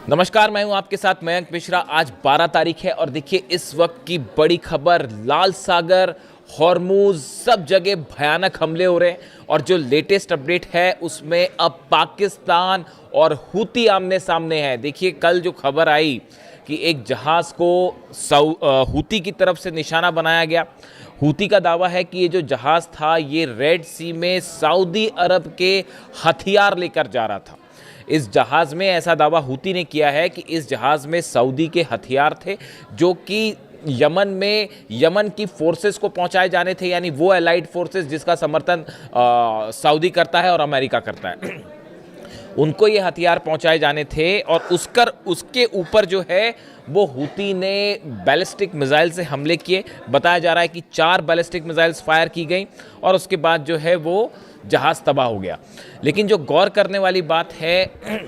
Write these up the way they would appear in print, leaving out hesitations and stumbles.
नमस्कार, मैं हूं आपके साथ मयंक मिश्रा। आज 12 तारीख है और देखिए इस वक्त की बड़ी खबर, लाल सागर, हॉर्मूज, सब जगह भयानक हमले हो रहे हैं। और जो लेटेस्ट अपडेट है उसमें अब पाकिस्तान और हूती आमने सामने हैं। देखिए कल जो खबर आई कि एक जहाज को हूती की तरफ से निशाना बनाया गया। हूती का दावा है कि ये जो जहाज था ये रेड सी में सऊदी अरब के हथियार लेकर जा रहा था। इस जहाज़ में, ऐसा दावा हूती ने किया है कि इस जहाज़ में सऊदी के हथियार थे जो कि यमन की फोर्सेस को पहुंचाए जाने थे, यानी वो एलाइड फोर्सेस जिसका समर्थन सऊदी करता है और अमेरिका करता है उनको ये हथियार पहुंचाए जाने थे। और उसके ऊपर जो है वो हूती ने बैलिस्टिक मिसाइल से हमले किए। बताया जा रहा है कि 4 बैलिस्टिक मिसाइल्स फायर की गई और उसके बाद जो है वो जहाज़ तबाह हो गया। लेकिन जो गौर करने वाली बात है,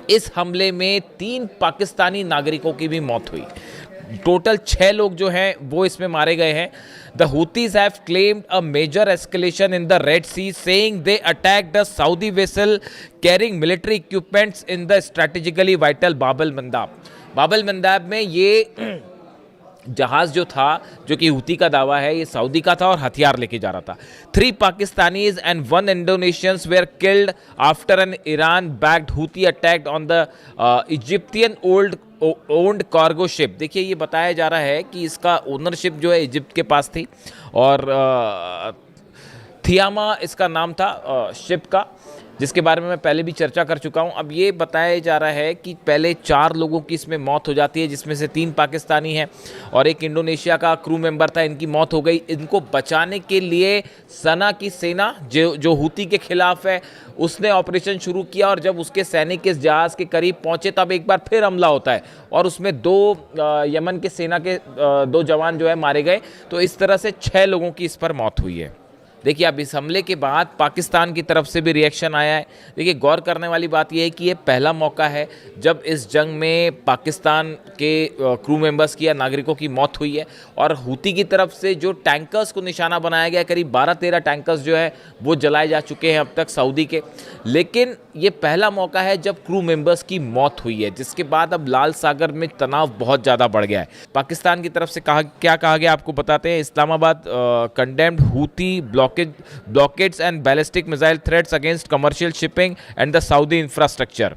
इस हमले में 3 पाकिस्तानी नागरिकों की भी मौत हुई। टोटल 6 लोग जो हैं वो इसमें मारे गए हैं। The Houthis have claimed a major escalation in the Red Sea, saying they attacked a Saudi vessel carrying military equipments in the strategically vital Bab al-Mandab. बाब अल मंदाब में ये जहाज जो था, जो कि हूती का दावा है, ये सऊदी का था और हथियार लेके जा रहा था। 3 Pakistanis and 1 Indonesians were killed after an Iran backed Houthi attacked on the Egyptian owned cargo ship. देखिए ये बताया जा रहा है कि इसका ओनरशिप जो है इजिप्ट के पास थी और थियामा इसका नाम था शिप का, जिसके बारे में मैं पहले भी चर्चा कर चुका हूं। अब ये बताया जा रहा है कि पहले 4 लोगों की इसमें मौत हो जाती है, जिसमें से 3 पाकिस्तानी हैं और एक इंडोनेशिया का क्रू मेंबर था, इनकी मौत हो गई। इनको बचाने के लिए सना की सेना जो हूती के खिलाफ है उसने ऑपरेशन शुरू किया और जब उसके सैनिक इस जहाज़ के करीब पहुंचे तब एक बार फिर हमला होता है और उसमें 2 यमन के सेना के 2 जवान जो है मारे गए। तो इस तरह से 6 लोगों की इस पर मौत हुई है। देखिए अब इस हमले के बाद पाकिस्तान की तरफ से भी रिएक्शन आया है। देखिए गौर करने वाली बात यह है कि ये पहला मौका है जब इस जंग में पाकिस्तान के क्रू मेंबर्स की या नागरिकों की मौत हुई है। और हूती की तरफ से जो टैंकर्स को निशाना बनाया गया, करीब 12-13 टैंकर्स जो है वो जलाए जा चुके हैं अब तक सऊदी के। लेकिन ये पहला मौका है जब क्रू मेंबर्स की मौत हुई है, जिसके बाद अब लाल सागर में तनाव बहुत ज़्यादा बढ़ गया है। पाकिस्तान की तरफ से क्या कहा गया आपको बताते हैं। Islamabad condemned Houthi blockades and ballistic missile threats against commercial shipping and the Saudi infrastructure।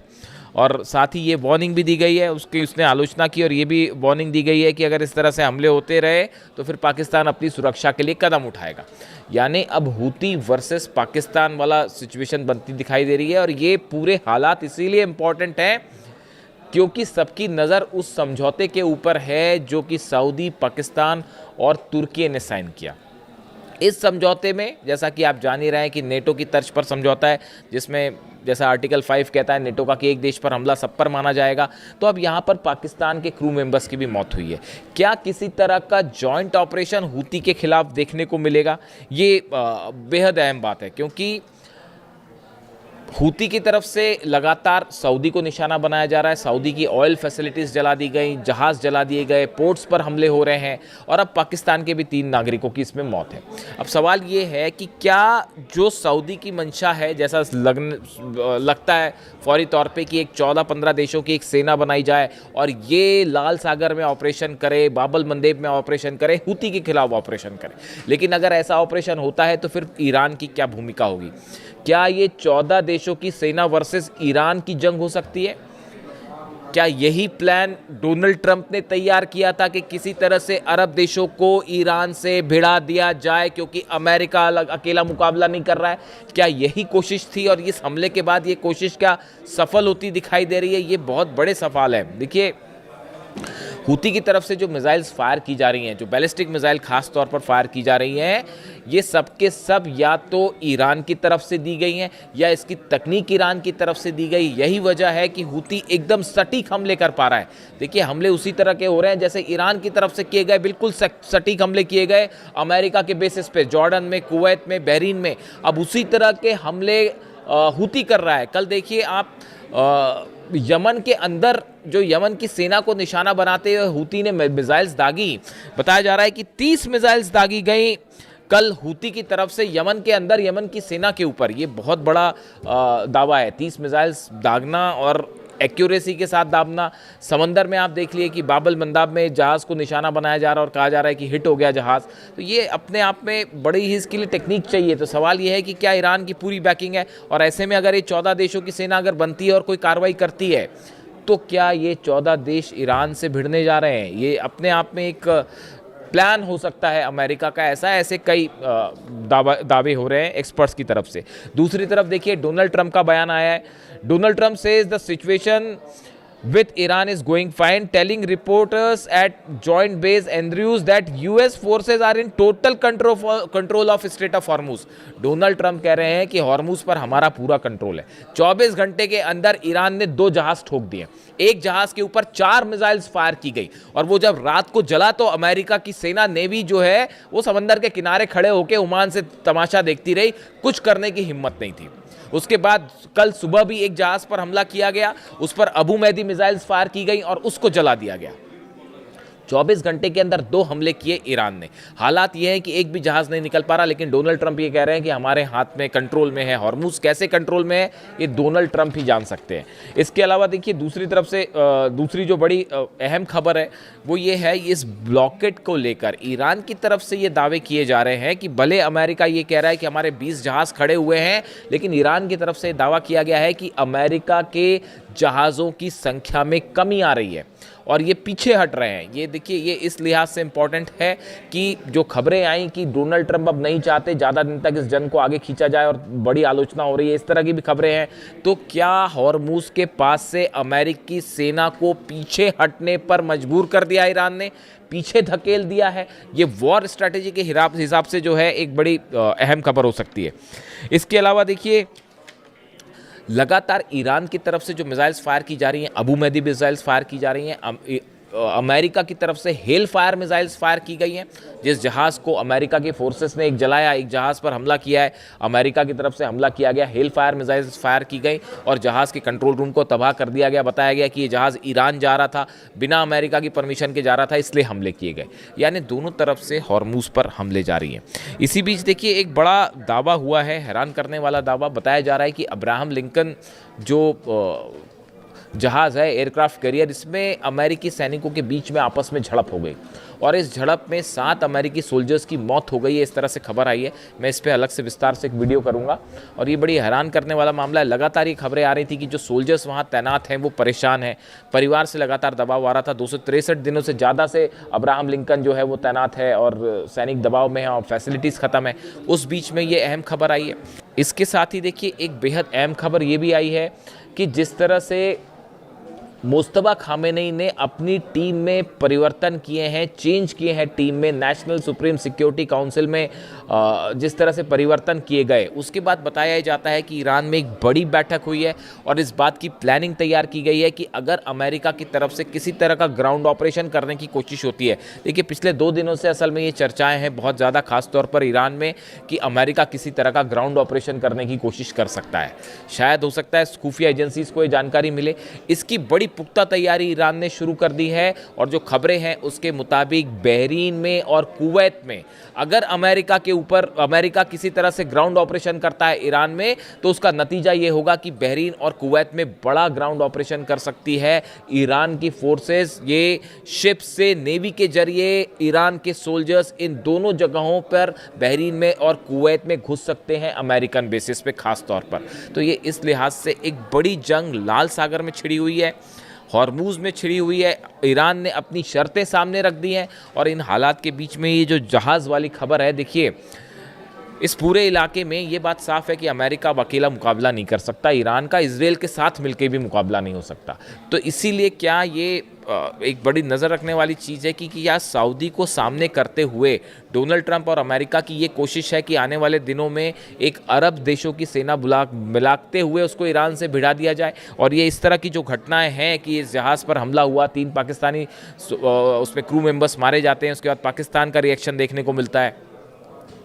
और साथ ही ये वार्निंग भी दी गई है, उसने आलोचना की और ये भी वार्निंग दी गई है कि अगर इस तरह से हमले होते रहे तो फिर पाकिस्तान अपनी सुरक्षा के लिए कदम उठाएगा। यानी अब हूती वर्सेस पाकिस्तान वाला सिचुएशन बनती दिखाई दे रही है। और ये पूरे हालात इसीलिए इम्पॉर्टेंट हैं क्योंकि सबकी नज़र उस समझौते के ऊपर है जो कि सऊदी, पाकिस्तान और तुर्की ने साइन किया। इस समझौते में जैसा कि आप जान ही रहे हैं कि नेटो की तर्ज पर समझौता है, जिसमें जैसा आर्टिकल 5 कहता है नेटो का कि एक देश पर हमला सब पर माना जाएगा। तो अब यहाँ पर पाकिस्तान के क्रू मेंबर्स की भी मौत हुई है। क्या किसी तरह का जॉइंट ऑपरेशन हूती के खिलाफ देखने को मिलेगा? ये बेहद अहम बात है क्योंकि हूती की तरफ से लगातार सऊदी को निशाना बनाया जा रहा है। सऊदी की ऑयल फैसिलिटीज़ जला दी गई, जहाज़ जला दिए गए, पोर्ट्स पर हमले हो रहे हैं और अब पाकिस्तान के भी 3 नागरिकों की इसमें मौत है। अब सवाल ये है कि क्या जो सऊदी की मंशा है, जैसा लगता है फौरी तौर पे कि एक 14-15 देशों की एक सेना बनाई जाए और ये लाल सागर में ऑपरेशन करे, बाब अल मंदेब में ऑपरेशन करे, हूती के खिलाफ ऑपरेशन करे। लेकिन अगर ऐसा ऑपरेशन होता है तो फिर ईरान की क्या भूमिका होगी? क्या ये 14 देशों की सेना वर्सेस ईरान की जंग हो सकती है? क्या यही प्लान डोनाल्ड ट्रंप ने तैयार किया था कि किसी तरह से अरब देशों को ईरान से भिड़ा दिया जाए क्योंकि अमेरिका अकेला मुकाबला नहीं कर रहा है? क्या यही कोशिश थी और इस हमले के बाद ये कोशिश क्या सफल होती दिखाई दे रही है? ये बहुत बड़े सवाल है। देखिए हूती की तरफ से जो मिसाइल्स फायर की जा रही हैं, जो बैलिस्टिक मिसाइल खास तौर पर फायर की जा रही हैं, ये सब के सब या तो ईरान की तरफ से दी गई हैं या इसकी तकनीक ईरान की तरफ से दी गई। यही वजह है कि हूती एकदम सटीक हमले कर पा रहा है। देखिए हमले उसी तरह के हो रहे हैं जैसे ईरान की तरफ से किए गए, बिल्कुल सटीक हमले किए गए अमेरिका के बेसिस पे, जॉर्डन में, कुवैत में, बहरीन में। अब उसी तरह के हमले हूती कर रहा है। कल देखिए आप यमन के अंदर जो यमन की सेना को निशाना बनाते हुए हूती ने मिसाइल्स दागी। बताया जा रहा है कि 30 मिसाइल्स दागी गई कल हूती की तरफ से यमन के अंदर, यमन की सेना के ऊपर। ये बहुत बड़ा दावा है, 30 मिसाइल्स दागना और एक्यूरेसी के साथ दाबना। समंदर में आप देख लिए कि बाबल मंदाब में जहाज़ को निशाना बनाया जा रहा है और कहा जा रहा है कि हिट हो गया जहाज़। तो ये अपने आप में बड़ी ही इसके लिए टेक्निक चाहिए। तो सवाल ये है कि क्या ईरान की पूरी बैकिंग है, और ऐसे में अगर ये 14 देशों की सेना अगर बनती है और कोई कार्रवाई करती है तो क्या ये 14 देश ईरान से भिड़ने जा रहे हैं? ये अपने आप में एक प्लान हो सकता है अमेरिका का, ऐसे कई दावे हो रहे हैं एक्सपर्ट्स की तरफ से। दूसरी तरफ देखिए डोनाल्ड ट्रंप का बयान आया है। Donald Trump says the situation with Iran is going fine, telling reporters at Joint Base Andrews that US forces are in total control of Strait of Hormuz। Donald Trump कह रहे हैं कि Hormuz पर हमारा पूरा कंट्रोल है। 24 घंटे के अंदर ईरान ने 2 जहाज ठोक दिए, एक जहाज के ऊपर 4 मिसाइल्स फायर की गई, और वो जब रात को जला तो अमेरिका की सेना नेवी जो है वो समंदर के किनारे खड़े होकर ओमान से तमाशा देखती रही, कुछ करने की हिम्मत नहीं थी। उसके बाद कल सुबह भी एक जहाज पर हमला किया गया, उस पर अबू मेहदी मिसाइल्स फायर की गई और उसको जला दिया गया। 24 घंटे के अंदर 2 हमले किए ईरान ने। हालात ये है कि एक भी जहाज नहीं निकल पा रहा, लेकिन डोनाल्ड ट्रंप ये कह रहे हैं कि हमारे हाथ में कंट्रोल में है हॉर्मूज। कैसे कंट्रोल में है ये डोनाल्ड ट्रंप ही जान सकते हैं। इसके अलावा देखिए दूसरी तरफ से दूसरी जो बड़ी अहम खबर है वो ये है, इस ब्लॉकेट को लेकर ईरान की तरफ से ये दावे किए जा रहे हैं कि भले अमेरिका ये कह रहा है कि हमारे 20 जहाज खड़े हुए हैं, लेकिन ईरान की तरफ से दावा किया गया है कि अमेरिका के जहाज़ों की संख्या में कमी आ रही है और ये पीछे हट रहे हैं। ये देखिए, ये इस लिहाज से इम्पॉर्टेंट है कि जो खबरें आई कि डोनाल्ड ट्रंप अब नहीं चाहते ज़्यादा दिन तक इस जंग को आगे खींचा जाए और बड़ी आलोचना हो रही है, इस तरह की भी खबरें हैं। तो क्या हॉर्मूज के पास से अमेरिकी सेना को पीछे हटने पर मजबूर कर दिया ईरान ने, पीछे धकेल दिया है? ये वॉर स्ट्रैटेजी के हिसाब से जो है एक बड़ी अहम खबर हो सकती है। इसके अलावा देखिए लगातार ईरान की तरफ से जो मिसाइल्स फायर की जा रही हैं, अबू मेहदी मिसाइल्स फायर की जा रही हैं, अमेरिका की तरफ से हेल फायर मिसाइल्स फायर की गई हैं। जिस जहाज़ को अमेरिका की फोर्सेस ने एक जलाया, एक जहाज़ पर हमला किया है, अमेरिका की तरफ से हमला किया गया, हेल फायर मिसाइल्स फायर की गई और जहाज़ के कंट्रोल रूम को तबाह कर दिया गया। बताया गया कि ये जहाज़ ईरान जा रहा था, बिना अमेरिका की परमिशन के जा रहा था, इसलिए हमले किए गए। यानी दोनों तरफ से हॉर्मूज पर हमले जारी हैं। इसी बीच देखिए एक बड़ा दावा हुआ है, हैरान करने वाला दावा। बताया जा रहा है कि अब्राहम लिंकन जो जहाज़ है एयरक्राफ्ट कैरियर, इसमें अमेरिकी सैनिकों के बीच में आपस में झड़प हो गई और इस झड़प में 7 अमेरिकी सोल्जर्स की मौत हो गई है, इस तरह से खबर आई है। मैं इस पर अलग से विस्तार से एक वीडियो करूंगा और ये बड़ी हैरान करने वाला मामला है। लगातार ये खबरें आ रही थी कि जो सोल्जर्स वहाँ तैनात हैं वो परेशान हैं, परिवार से लगातार दबाव आ रहा था। 263 दिनों से ज़्यादा से अब्राहम लिंकन जो है वो तैनात है और सैनिक दबाव में है और फैसिलिटीज़ ख़त्म है। उस बीच में ये अहम खबर आई है। इसके साथ ही देखिए एक बेहद अहम खबर ये भी आई है कि जिस तरह से मुस्तफा खामेनी ने अपनी टीम में परिवर्तन किए हैं, चेंज किए हैं टीम में, नेशनल सुप्रीम सिक्योरिटी काउंसिल में जिस तरह से परिवर्तन किए गए, उसके बाद बताया जाता है कि ईरान में एक बड़ी बैठक हुई है और इस बात की प्लानिंग तैयार की गई है कि अगर अमेरिका की तरफ से किसी तरह का ग्राउंड ऑपरेशन करने की कोशिश होती है। देखिए पिछले 2 दिनों से असल में ये चर्चाएं हैं बहुत ज़्यादा, खासतौर पर ईरान में, कि अमेरिका किसी तरह का ग्राउंड ऑपरेशन करने की कोशिश कर सकता है। शायद हो सकता है खुफिया एजेंसीज को ये जानकारी मिले। इसकी बड़ी पुख्ता तैयारी ईरान ने शुरू कर दी है और जो खबरें हैं उसके मुताबिक बहरीन में और कुवैत में अगर अमेरिका किसी तरह से ग्राउंड ऑपरेशन करता है ईरान में, तो उसका नतीजा ये होगा कि बहरीन और कुवैत में बड़ा ग्राउंड ऑपरेशन कर सकती है ईरान की फोर्सेस। ये शिप से, नेवी के जरिए ईरान के सोल्जर्स इन दोनों जगहों पर बहरीन में और कुवैत में घुस सकते हैं अमेरिकन बेसिस पे खास तौर पर। तो ये इस लिहाज से एक बड़ी जंग लाल सागर में छिड़ी हुई है, हॉर्मूज में छिड़ी हुई है। ईरान ने अपनी शर्तें सामने रख दी हैं और इन हालात के बीच में ये जो जहाज़ वाली खबर है, देखिए इस पूरे इलाके में ये बात साफ है कि अमेरिका अब अकेला मुकाबला नहीं कर सकता, ईरान का इजराइल के साथ मिलकर भी मुकाबला नहीं हो सकता। तो इसीलिए क्या ये एक बड़ी नज़र रखने वाली चीज़ है कि क्या सऊदी को सामने करते हुए डोनाल्ड ट्रंप और अमेरिका की ये कोशिश है कि आने वाले दिनों में एक अरब देशों की सेना मिलाते हुए उसको ईरान से भिड़ा दिया जाए। और ये इस तरह की जो घटनाएं हैं कि इस जहाज़ पर हमला हुआ, 3 पाकिस्तानी उसमें क्रू मेंबर्स मारे जाते हैं, उसके बाद पाकिस्तान का रिएक्शन देखने को मिलता है।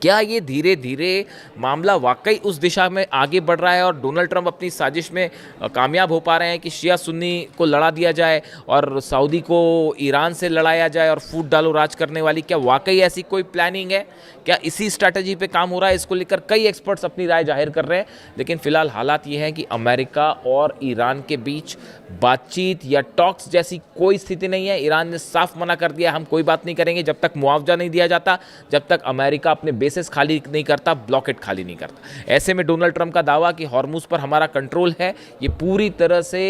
क्या ये धीरे धीरे मामला वाकई उस दिशा में आगे बढ़ रहा है और डोनाल्ड ट्रंप अपनी साजिश में कामयाब हो पा रहे हैं कि शिया सुन्नी को लड़ा दिया जाए और सऊदी को ईरान से लड़ाया जाए और फूट डालो राज करने वाली, क्या वाकई ऐसी कोई प्लानिंग है? क्या इसी स्ट्रैटेजी पे काम हो रहा है? इसको लेकर कई एक्सपर्ट्स अपनी राय जाहिर कर रहे हैं, लेकिन फिलहाल हालात ये हैं कि अमेरिका और ईरान के बीच बातचीत या टॉक्स जैसी कोई स्थिति नहीं है। ईरान ने साफ मना कर दिया, हम कोई बात नहीं करेंगे जब तक मुआवजा नहीं दिया जाता, जब तक अमेरिका अपने बेसिस खाली नहीं करता, ब्लॉकेट खाली नहीं करता। ऐसे में डोनाल्ड ट्रंप का दावा कि हॉर्मुज पर हमारा कंट्रोल है, ये पूरी तरह से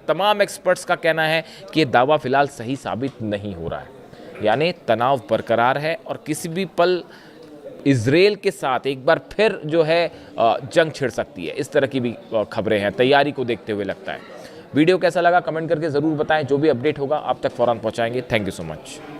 तमाम एक्सपर्ट्स का कहना है कि ये दावा फिलहाल सही साबित नहीं हो रहा है। यानी तनाव बरकरार है और किसी भी पल इजराइल के साथ एक बार फिर जो है जंग छिड़ सकती है। इस तरह की भी खबरें हैं, तैयारी को देखते हुए लगता है। वीडियो कैसा लगा कमेंट करके ज़रूर बताएं। जो भी अपडेट होगा आप तक फ़ौरन पहुंचाएंगे। Thank you so much.